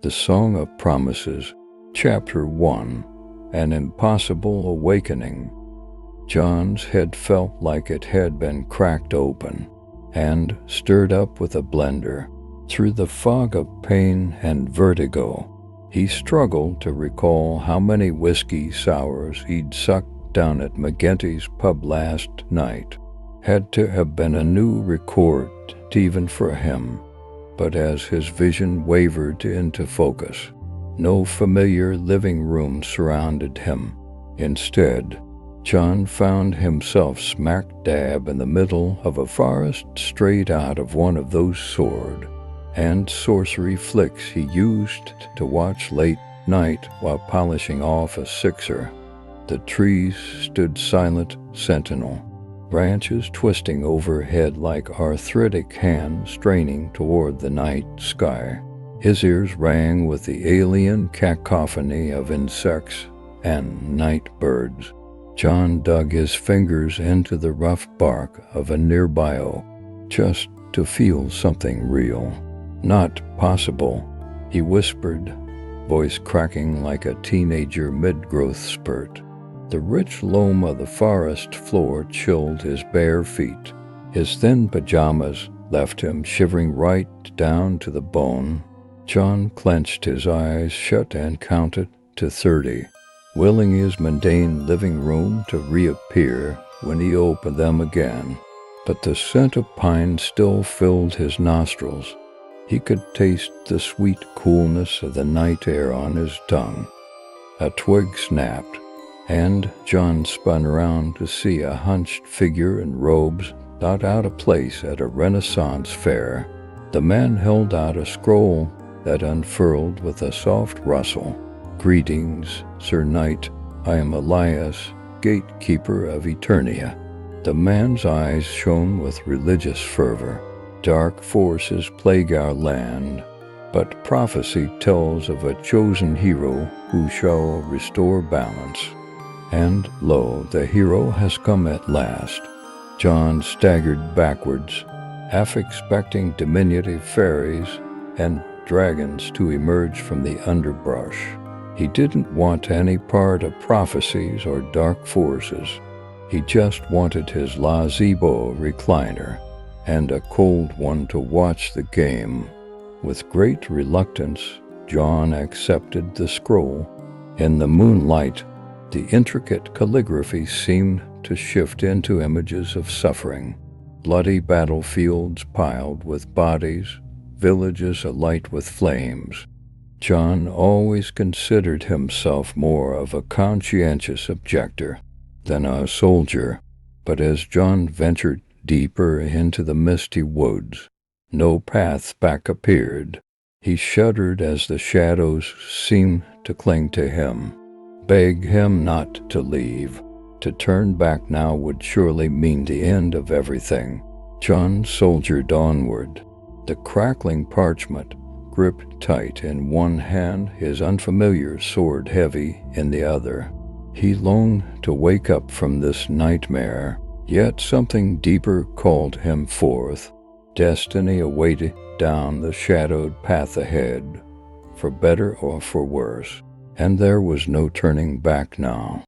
The Song of Promises, Chapter 1, An Impossible Awakening. John's head felt like it had been cracked open and stirred up with a blender. Through the fog of pain and vertigo, he struggled to recall how many whiskey sours he'd sucked down at McGinty's pub last night. Had to have been a new record even for him. But as his vision wavered into focus, no familiar living room surrounded him. Instead, John found himself smack dab in the middle of a forest straight out of one of those sword and sorcery flicks he used to watch late night while polishing off a sixer. The trees stood silent sentinel, branches twisting overhead like arthritic hands straining toward the night sky. His ears rang with the alien cacophony of insects and night birds. John dug his fingers into the rough bark of a nearby oak just to feel something real. Not possible, he whispered, voice cracking like a teenager mid-growth spurt. The rich loam of the forest floor chilled his bare feet. His thin pajamas left him shivering right down to the bone. John clenched his eyes shut and counted to 30, willing his mundane living room to reappear when he opened them again. But the scent of pine still filled his nostrils. He could taste the sweet coolness of the night air on his tongue. A twig snapped, and John spun around to see a hunched figure in robes not out of place at a Renaissance fair. The man held out a scroll that unfurled with a soft rustle. "Greetings, Sir Knight. I am Elias, gatekeeper of Eternia." The man's eyes shone with religious fervor. "Dark forces plague our land, but prophecy tells of a chosen hero who shall restore balance. And lo, the hero has come at last." John staggered backwards, half expecting diminutive fairies and dragons to emerge from the underbrush. He didn't want any part of prophecies or dark forces. He just wanted his gazebo recliner and a cold one to watch the game. With great reluctance, John accepted the scroll. In the moonlight, the intricate calligraphy seemed to shift into images of suffering. Bloody battlefields piled with bodies, villages alight with flames. John always considered himself more of a conscientious objector than a soldier, but as John ventured deeper into the misty woods, no path back appeared. He shuddered as the shadows seemed to cling to him, beg him not to leave. To turn back now would surely mean the end of everything. John soldiered onward, the crackling parchment gripped tight in one hand, his unfamiliar sword heavy in the other. He longed to wake up from this nightmare, yet something deeper called him forth. Destiny awaited down the shadowed path ahead, for better or for worse, and there was no turning back now.